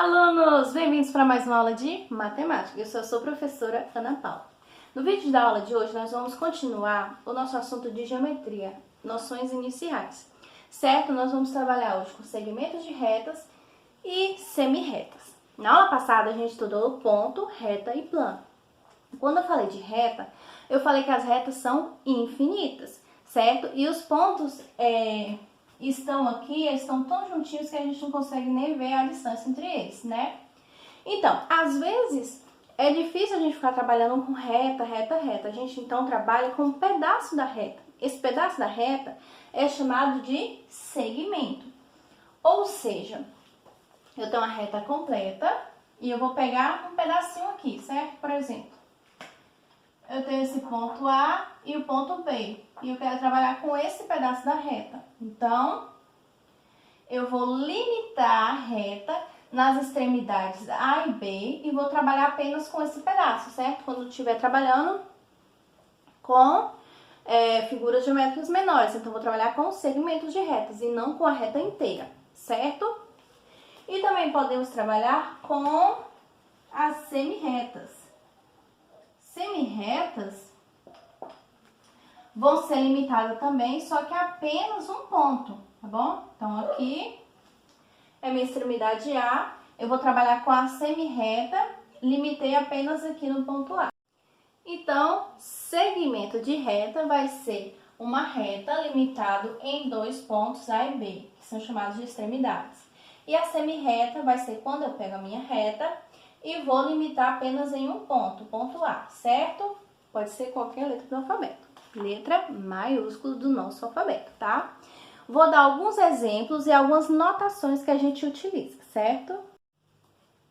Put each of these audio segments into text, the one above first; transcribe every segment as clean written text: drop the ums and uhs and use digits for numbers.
Alunos, bem-vindos para mais uma aula de matemática. Eu sou a sua professora Ana Paula. No vídeo da aula de hoje, nós vamos continuar o nosso assunto de geometria, noções iniciais. Certo? Nós vamos trabalhar hoje com segmentos de retas e semi-retas. Na aula passada, a gente estudou ponto, reta e plano. Quando eu falei de reta, eu falei que as retas são infinitas, certo? E os pontos estão tão juntinhos que a gente não consegue nem ver a distância entre eles, né? Então, às vezes, é difícil a gente ficar trabalhando com reta. A gente, então, trabalha com um pedaço da reta. Esse pedaço da reta é chamado de segmento. Ou seja, eu tenho uma reta completa e eu vou pegar um pedacinho aqui, certo? Por exemplo, eu tenho esse ponto A e o ponto B. E eu quero trabalhar com esse pedaço da reta. Então, eu vou limitar a reta nas extremidades A e B e vou trabalhar apenas com esse pedaço, certo? Quando eu estiver trabalhando com figuras geométricas menores. Então, vou trabalhar com segmentos de retas e não com a reta inteira, certo? E também podemos trabalhar com as semi-retas. Semi-retas vão ser limitadas também, só que apenas um ponto, tá bom? Então, aqui é minha extremidade A, eu vou trabalhar com a semi-reta, limitei apenas aqui no ponto A. Então, segmento de reta vai ser uma reta limitado em dois pontos A e B, que são chamados de extremidades. E a semi-reta vai ser quando eu pego a minha reta e vou limitar apenas em um ponto, ponto A, certo? Pode ser qualquer letra do alfabeto. Letra maiúscula do nosso alfabeto, tá? Vou dar alguns exemplos e algumas notações que a gente utiliza, certo?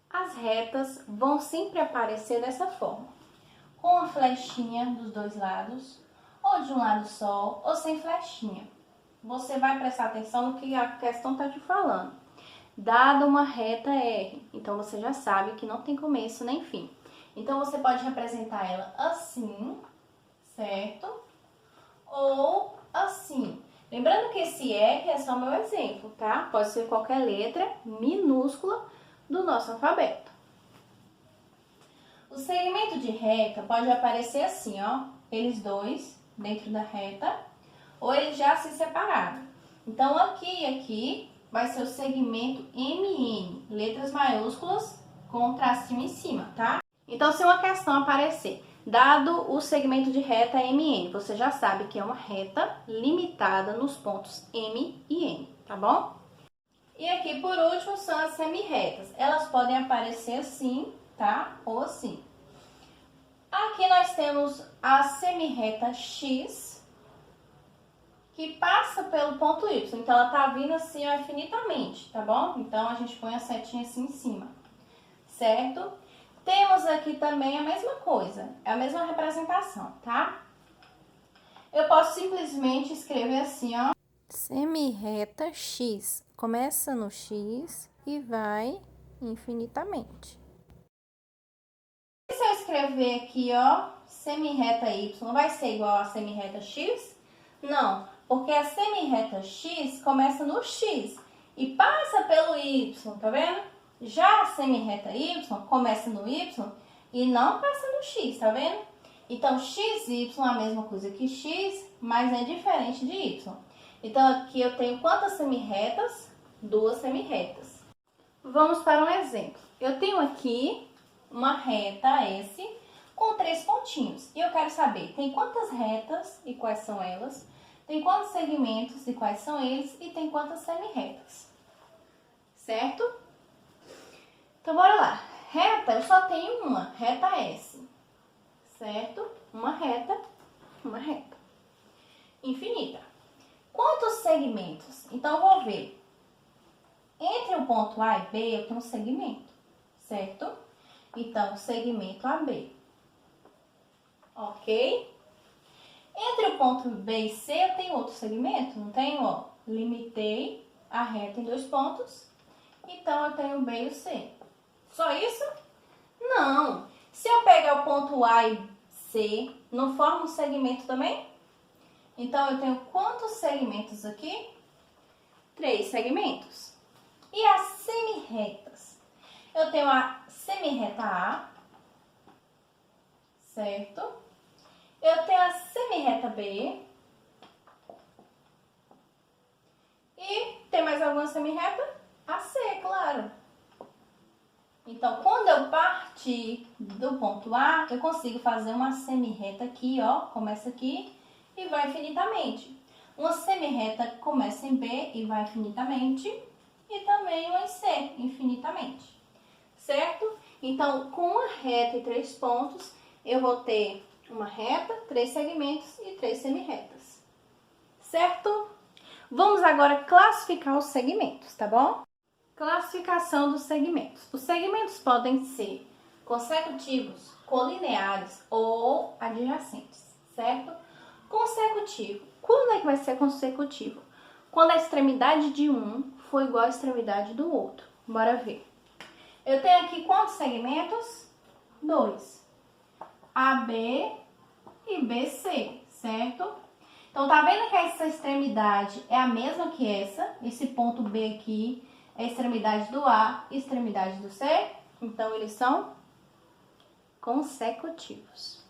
As retas vão sempre aparecer dessa forma, com a flechinha dos dois lados, ou de um lado só, ou sem flechinha. Você vai prestar atenção no que a questão está te falando. Dada uma reta R, então você já sabe que não tem começo nem fim. Então, você pode representar ela assim, certo? Ou assim. Lembrando que esse R é só meu exemplo, tá? Pode ser qualquer letra minúscula do nosso alfabeto. O segmento de reta pode aparecer assim, ó. Eles dois dentro da reta, ou eles já se separaram. Então, aqui e aqui vai ser o segmento MN, letras maiúsculas com tracinho em cima, tá? Então, se uma questão aparecer, dado o segmento de reta MN, você já sabe que é uma reta limitada nos pontos M e N, tá bom? E aqui, por último, são as semi-retas. Elas podem aparecer assim, tá? Ou assim. Aqui nós temos a semi-reta X, que passa pelo ponto Y. Então, ela tá vindo assim, ó, infinitamente, tá bom? Então, a gente põe a setinha assim em cima, certo? Temos aqui também a mesma coisa, é a mesma representação, tá? Eu posso simplesmente escrever assim, ó. Semi-reta X. Começa no X e vai infinitamente. E se eu escrever aqui, ó, semi-reta Y, vai ser igual a semi-reta X? Não, porque a semi-reta X começa no X e passa pelo Y, tá vendo? Já a semi-reta Y começa no Y e não passa no X, tá vendo? Então, XY é a mesma coisa que X, mas é diferente de Y. Então, aqui eu tenho quantas semi-retas? Duas semi-retas. Vamos para um exemplo. Eu tenho aqui uma reta S com 3 pontinhos. E eu quero saber, tem quantas retas e quais são elas? Tem quantos segmentos e quais são eles? E tem quantas semi-retas? Certo? Então, bora lá. Reta, eu só tenho uma, reta S, certo? Uma reta. Infinita. Quantos segmentos? Então, eu vou ver. Entre o ponto A e B, eu tenho um segmento, certo? Então, segmento AB. Ok? Entre o ponto B e C, eu tenho outro segmento, não tenho? Ó, limitei a reta em 2 pontos. Então, eu tenho o B e o C. Só isso? Não. Se eu pegar o ponto A e C, não forma um segmento também? Então, eu tenho quantos segmentos aqui? 3 segmentos. E as semi-retas? Eu tenho a semirreta A, certo? Eu tenho a semirreta B. E tem mais alguma semirreta? A C, claro. Então, quando eu partir do ponto A, eu consigo fazer uma semirreta aqui, ó, começa aqui e vai infinitamente. Uma semirreta começa em B e vai infinitamente, e também uma em C, infinitamente, certo? Então, com uma reta e 3 pontos, eu vou ter uma reta, 3 segmentos e 3 semirretas, certo? Vamos agora classificar os segmentos, tá bom? Classificação dos segmentos. Os segmentos podem ser consecutivos, colineares ou adjacentes, certo? Consecutivo. Quando é que vai ser consecutivo? Quando a extremidade de um for igual à extremidade do outro. Bora ver. Eu tenho aqui quantos segmentos? 2. AB e BC, certo? Então, tá vendo que essa extremidade é a mesma que essa? Esse ponto B aqui é a extremidade do A e extremidade do C. Então, eles são consecutivos.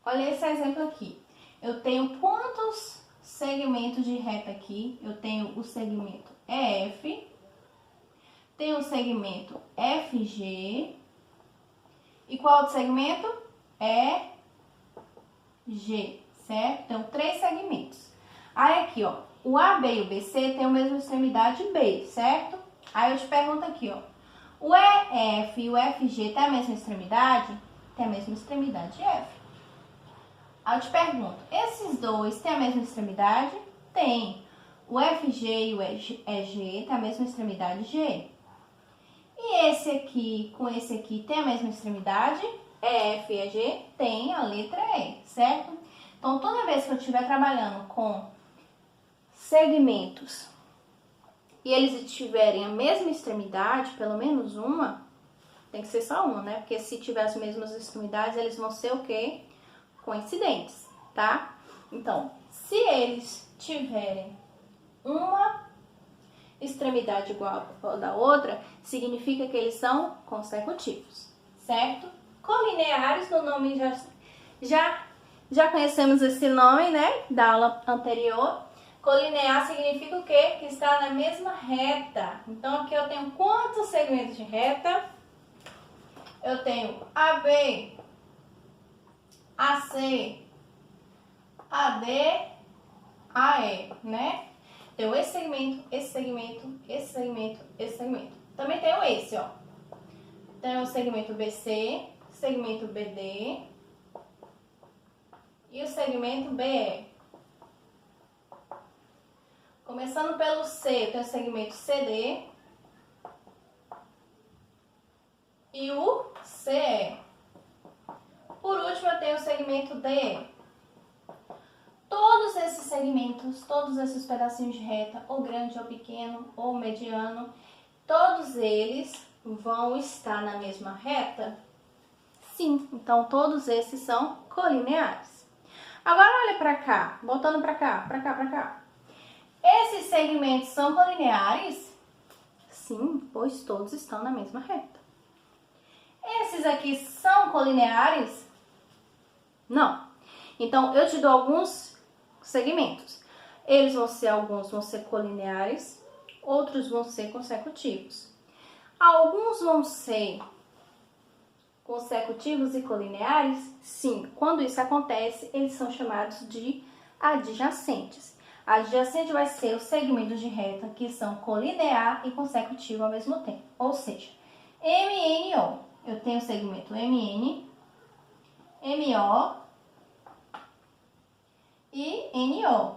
Olha esse exemplo aqui. Eu tenho quantos segmentos de reta aqui? Eu tenho o segmento EF, tenho o segmento FG, e qual outro segmento? EG, certo? Então, 3 segmentos. Aí aqui, ó, o AB e o BC têm a mesma extremidade B, certo? Aí eu te pergunto aqui, ó, o EF e o FG têm a mesma extremidade? Tem a mesma extremidade F. Aí eu te pergunto, esses dois têm a mesma extremidade? Tem. O FG e o EG têm a mesma extremidade G. E esse aqui com esse aqui tem a mesma extremidade? EF e EG tem a letra E, certo? Então, toda vez que eu estiver trabalhando com segmentos e eles tiverem a mesma extremidade, pelo menos uma, tem que ser só uma, né? Porque se tiver as mesmas extremidades, eles vão ser o quê? Coincidentes, tá? Então, se eles tiverem uma extremidade igual à da outra, significa que eles são consecutivos, certo? Colineares, no nome já conhecemos esse nome, né? Da aula anterior. Colinear significa o quê? Que está na mesma reta. Então, aqui eu tenho quantos segmentos de reta? Eu tenho AB, AC, AD, AE, né? Tenho esse segmento, esse segmento, esse segmento, esse segmento. Também tenho esse, ó. Tenho o segmento BC, segmento BD e o segmento BE. Começando pelo C, eu tenho o segmento CD e o CE. Por último, eu tenho o segmento DE. Todos esses segmentos, todos esses pedacinhos de reta, ou grande, ou pequeno, ou mediano, todos eles vão estar na mesma reta? Sim, então todos esses são colineares. Agora olha para cá, voltando para cá, para cá, para cá. Esses segmentos são colineares? Sim, pois todos estão na mesma reta. Esses aqui são colineares? Não. Então, eu te dou alguns segmentos. Alguns vão ser colineares, outros vão ser consecutivos. Alguns vão ser consecutivos e colineares? Sim. Quando isso acontece, eles são chamados de adjacentes. Adjacente vai ser os segmentos de reta que são colinear e consecutivo ao mesmo tempo. Ou seja, MNO. Eu tenho o segmento MN, MO e NO.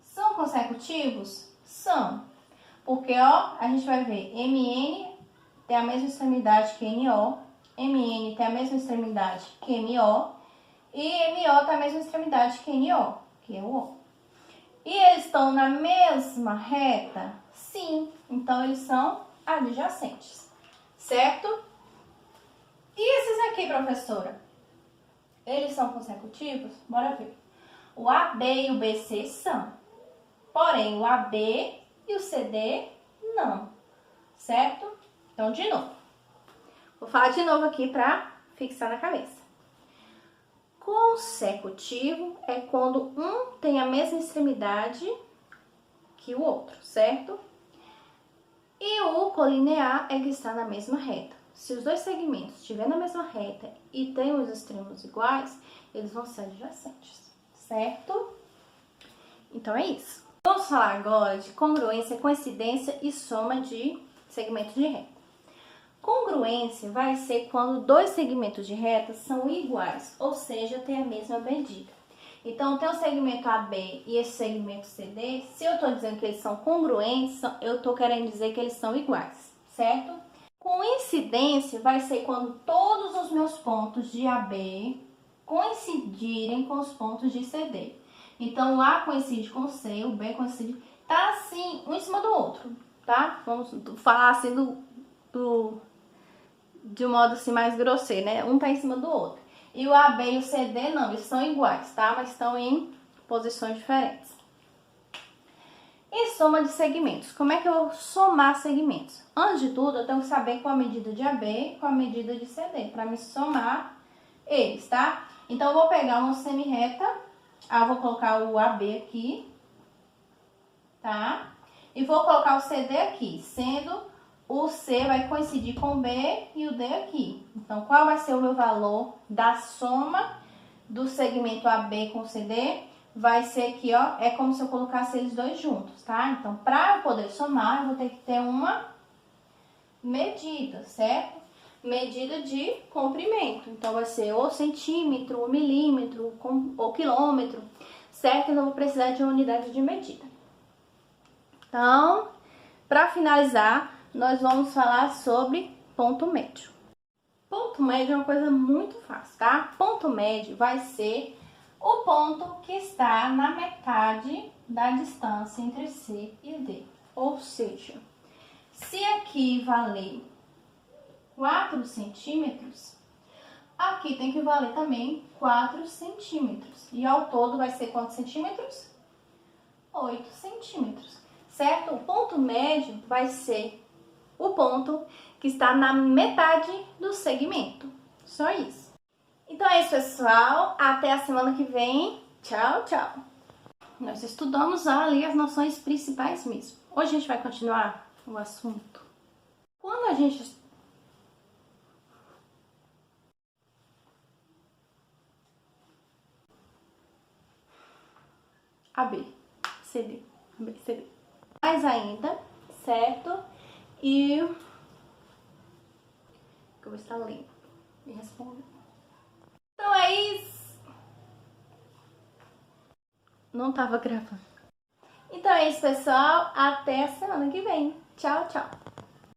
São consecutivos? São. Porque, ó, a gente vai ver, MN tem a mesma extremidade que NO, MN tem a mesma extremidade que MO, e MO tem a mesma extremidade que NO, que é o O. E eles estão na mesma reta? Sim. Então, eles são adjacentes, certo? E esses aqui, professora? Eles são consecutivos? Bora ver. O AB e o BC são. Porém, o AB e o CD, não. certo? Então, de novo. Vou falar de novo aqui para fixar na cabeça. Consecutivo é quando um tem a mesma extremidade que o outro, certo? E o colinear é que está na mesma reta. Se os dois segmentos estiverem na mesma reta e têm os extremos iguais, eles vão ser adjacentes, certo? Então é isso. Vamos falar agora de congruência, coincidência e soma de segmentos de reta. Congruência vai ser quando dois segmentos de reta são iguais, ou seja, tem a mesma medida. Então, tem o segmento AB e esse segmento CD, se eu estou dizendo que eles são congruentes, eu estou querendo dizer que eles são iguais, certo? Coincidência vai ser quando todos os meus pontos de AB coincidirem com os pontos de CD. Então, o A coincide com o C, o B coincide... Tá assim, um em cima do outro, tá? Vamos falar assim de um modo assim mais grosseiro, né? Um tá em cima do outro. E o AB e o CD não, eles são iguais, tá? Mas estão em posições diferentes. E soma de segmentos. Como é que eu vou somar segmentos? Antes de tudo, eu tenho que saber qual a medida de AB e qual a medida de CD, para me somar eles, tá? Então, eu vou pegar uma semi-reta, eu vou colocar o AB aqui, tá? E vou colocar o CD aqui, sendo o C vai coincidir com o B e o D aqui. Então, qual vai ser o meu valor da soma do segmento AB com o CD? Vai ser aqui, ó, é como se eu colocasse eles dois juntos, tá? Então, para eu poder somar, eu vou ter que ter uma medida, certo? Medida de comprimento. Então, vai ser ou centímetro, ou milímetro, ou quilômetro, certo? Eu não vou precisar de uma unidade de medida. Então, para finalizar, nós vamos falar sobre ponto médio. Ponto médio é uma coisa muito fácil, tá? Ponto médio vai ser o ponto que está na metade da distância entre C e D. Ou seja, se aqui valer 4 centímetros, aqui tem que valer também 4 centímetros. E ao todo vai ser quantos centímetros? 8 centímetros, certo? O ponto médio vai ser o ponto que está na metade do segmento. Só isso. Então é isso, pessoal. Até a semana que vem. Tchau, tchau. Nós estudamos ali as noções principais mesmo. Hoje a gente vai continuar o assunto. Quando a gente... AB, CD, AB, CD. Mais ainda, certo? E... que eu vou estar lendo. Me responde. Então é isso. Não tava gravando. Então é isso, pessoal. Até a semana que vem. Tchau, tchau.